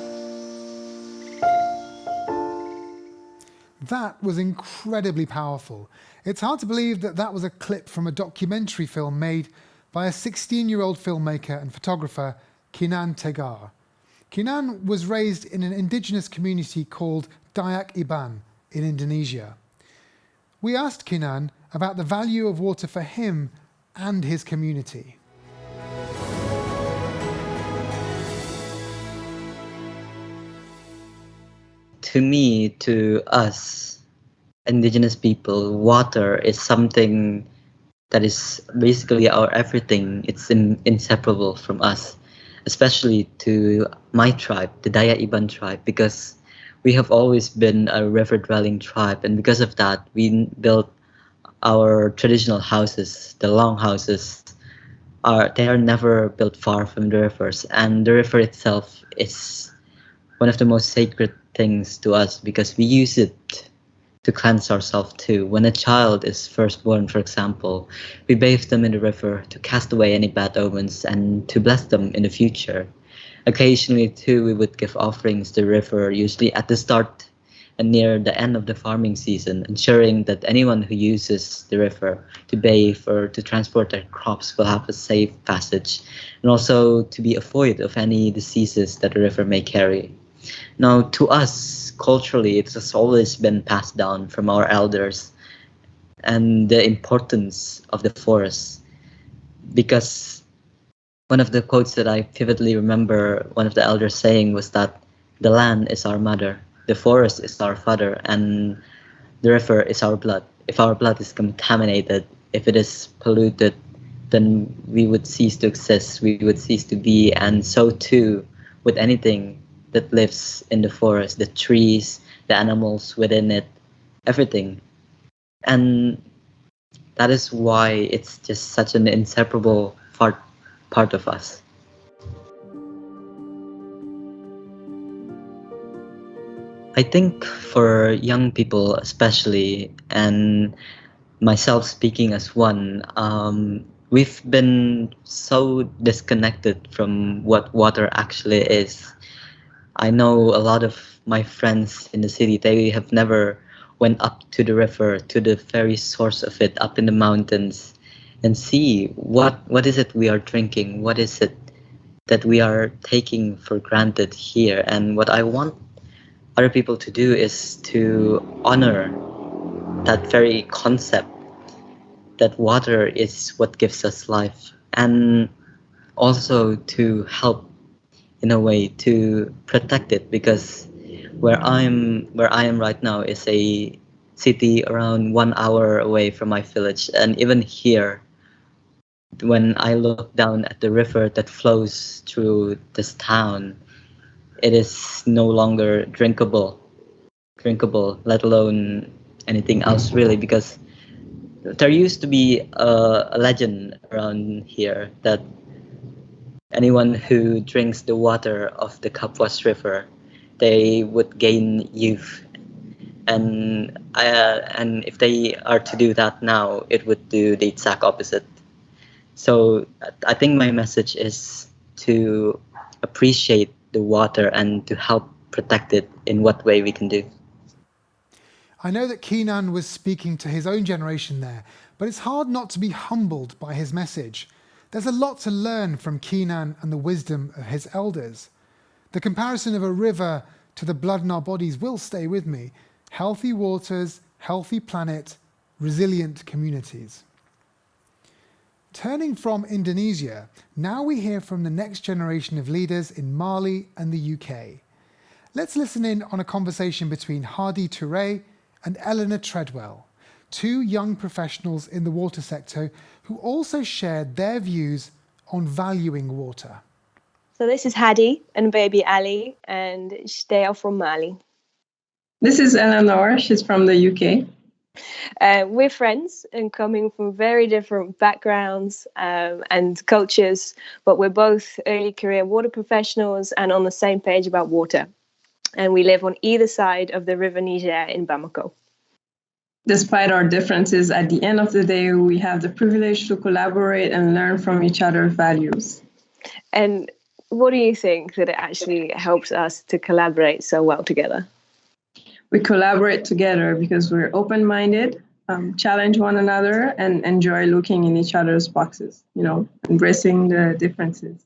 That was incredibly powerful. It's hard to believe that that was a clip from a documentary film made by a 16-year-old filmmaker and photographer, Kinan Tegar. Kinan was raised in an indigenous community called Dayak Iban in Indonesia. We asked Kinan about the value of water for him and his community. To me, to us, indigenous people, water is something that is basically our everything. It's inseparable from us, especially to my tribe, the Dayak Iban tribe, because we have always been a river-dwelling tribe, and because of that, we built our traditional houses, the long houses, they are never built far from the rivers, and the river itself is one of the most sacred things to us because we use it to cleanse ourselves too. When a child is first born, for example, we bathe them in the river to cast away any bad omens and to bless them in the future. Occasionally too, we would give offerings to the river, usually at the start and near the end of the farming season, ensuring that anyone who uses the river to bathe or to transport their crops will have a safe passage, and also to be avoid of any diseases that the river may carry. Now, to us, culturally, it has always been passed down from our elders, and the importance of the forest, because one of the quotes that I vividly remember one of the elders saying was that the land is our mother, the forest is our father, and the river is our blood. If our blood is contaminated, if it is polluted, then we would cease to exist, we would cease to be, and so too with anything that lives in the forest, the trees, the animals within it, everything. And that is why it's just such an inseparable part of us. I think for young people especially, and myself speaking as one, we've been so disconnected from what water actually is. I know a lot of my friends in the city, they have never went up to the river, to the very source of it, up in the mountains, and see what is it we are drinking, what is it that we are taking for granted here. And what I want other people to do is to honor that very concept, that water is what gives us life, and also to help in a way to protect it, because where I am right now is a city around 1 hour away from my village, and even here, when I look down at the river that flows through this town, it is no longer drinkable, let alone anything else really, because there used to be a legend around here that anyone who drinks the water of the Kapuas River, they would gain youth. And if they are to do that now, it would do the exact opposite. So I think my message is to appreciate the water and to help protect it in what way we can do. I know that Kinan was speaking to his own generation there, but it's hard not to be humbled by his message. There's a lot to learn from Kinan and the wisdom of his elders. The comparison of a river to the blood in our bodies will stay with me. Healthy waters, healthy planet, resilient communities. Turning from Indonesia, now we hear from the next generation of leaders in Mali and the UK. Let's listen in on a conversation between Hadi Touré and Eleanor Treadwell, two young professionals in the water sector who also shared their views on valuing water. So this is Hadi and baby Ali, and they are from Mali. This is Eleanor, she's from the UK. We're friends and coming from very different backgrounds and cultures, but we're both early career water professionals and on the same page about water. And we live on either side of the River Niger in Bamako. Despite our differences, at the end of the day, we have the privilege to collaborate and learn from each other's values. And what do you think that it actually helps us to collaborate so well together? We collaborate together because we're open-minded, challenge one another, and enjoy looking in each other's boxes, embracing the differences.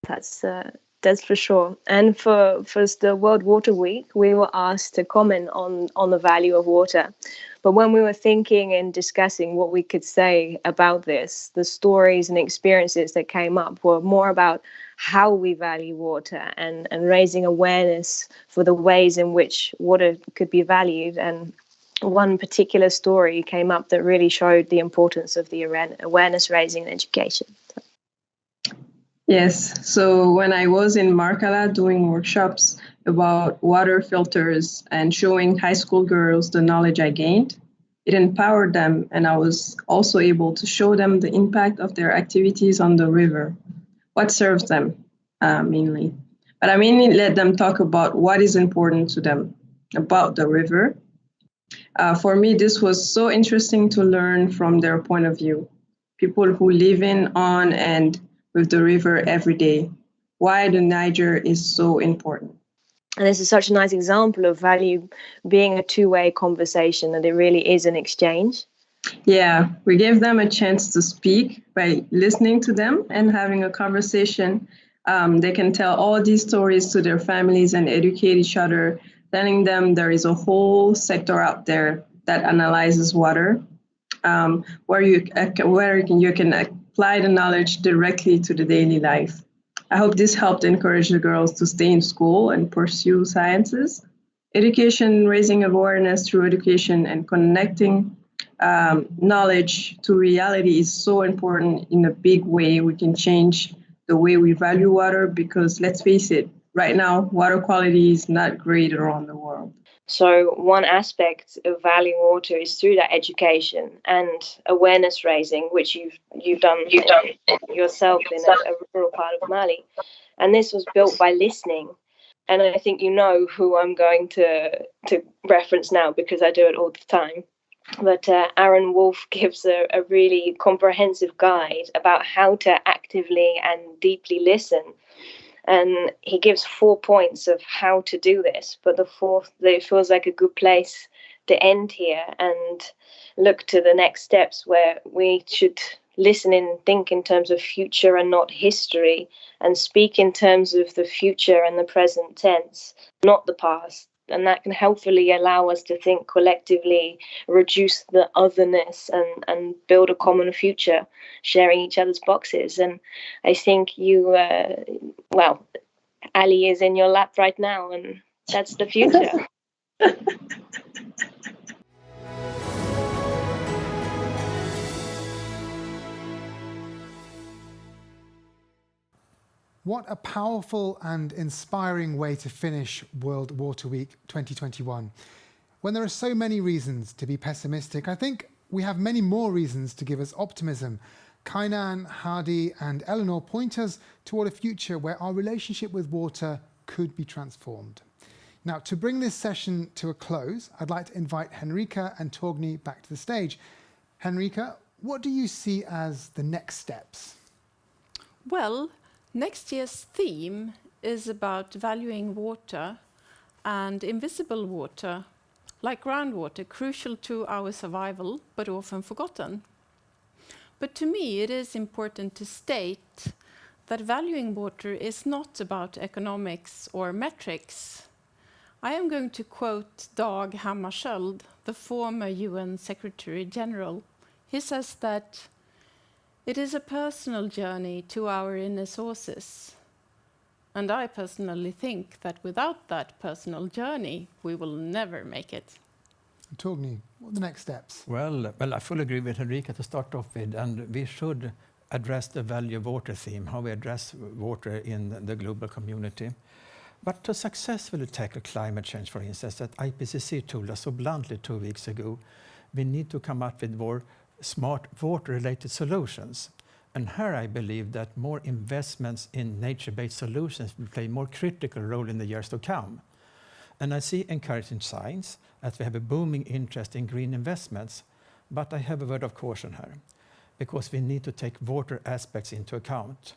That's for sure. And for the World Water Week, we were asked to comment on the value of water. But when we were thinking and discussing what we could say about this, the stories and experiences that came up were more about how we value water and raising awareness for the ways in which water could be valued. And one particular story came up that really showed the importance of the awareness raising and education. Yes, so when I was in Markala doing workshops about water filters and showing high school girls the knowledge I gained, it empowered them, and I was also able to show them the impact of their activities on the river, what serves them mainly. But I mainly let them talk about what is important to them about the river. For me, this was so interesting to learn from their point of view, people who live in, on, and with the river every day, why the Niger is so important. And this is such a nice example of value being a two-way conversation, that it really is an exchange. Yeah, we gave them a chance to speak by listening to them and having a conversation. They can tell all these stories to their families and educate each other, telling them there is a whole sector out there that analyzes water, where you can apply the knowledge directly to the daily life. I hope this helped encourage the girls to stay in school and pursue sciences. Education, raising awareness through education and connecting knowledge to reality is so important in a big way. We can change the way we value water because, let's face it, right now, water quality is not great around the world. So one aspect of valuing water is through that education and awareness raising, which you've done yourself in a rural part of Mali. And this was built by listening. And I think you know who I'm going to reference now because I do it all the time. But Aaron Wolf gives a really comprehensive guide about how to actively and deeply listen. And he gives 4 points of how to do this. But the fourth, it feels like a good place to end here and look to the next steps where we should listen and think in terms of future and not history, and speak in terms of the future and the present tense, not the past. And that can helpfully allow us to think collectively, reduce the otherness and build a common future, sharing each other's boxes. And I think Ali is in your lap right now, and that's the future. What a powerful and inspiring way to finish World Water Week 2021. When there are so many reasons to be pessimistic, I think we have many more reasons to give us optimism. Kainan, Hadi and Eleanor point us toward a future where our relationship with water could be transformed. Now, to bring this session to a close, I'd like to invite Henrika and Torgny back to the stage. Henrika, what do you see as the next steps? Well, next year's theme is about valuing water and invisible water, like groundwater, crucial to our survival, but often forgotten. But to me, it is important to state that valuing water is not about economics or metrics. I am going to quote Dag Hammarskjöld, the former UN Secretary General. He says that it is a personal journey to our inner sources. And I personally think that without that personal journey, we will never make it. Torgny, what are the next steps? Well, I fully agree with Henrika to start off with, and we should address the value of water theme, how we address water in the global community. But to successfully tackle climate change, for instance, that IPCC told us so bluntly 2 weeks ago, we need to come up with more smart water-related solutions. And here I believe that more investments in nature-based solutions will play a more critical role in the years to come. And I see encouraging signs that we have a booming interest in green investments, but I have a word of caution here, because we need to take water aspects into account.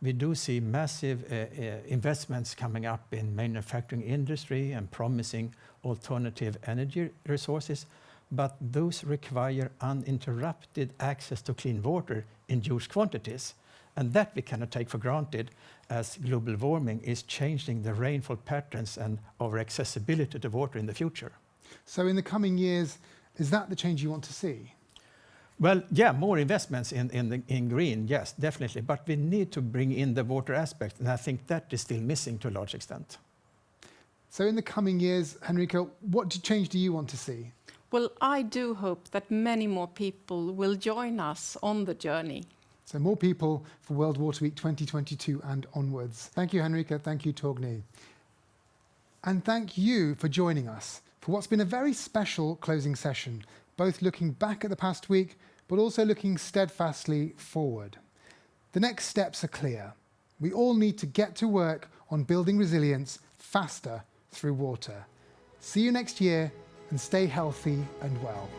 We do see massive investments coming up in manufacturing industry and promising alternative energy resources, but those require uninterrupted access to clean water in huge quantities. And that we cannot take for granted, as global warming is changing the rainfall patterns and our accessibility to water in the future. So in the coming years, is that the change you want to see? Well, yeah, more investments in green, yes, definitely. But we need to bring in the water aspect, and I think that is still missing to a large extent. So in the coming years, Henrika, what change do you want to see? Well, I do hope that many more people will join us on the journey. So more people for World Water Week 2022 and onwards. Thank you, Henrika. Thank you, Torgny. And thank you for joining us for what's been a very special closing session, both looking back at the past week, but also looking steadfastly forward. The next steps are clear. We all need to get to work on building resilience faster through water. See you next year, and stay healthy and well.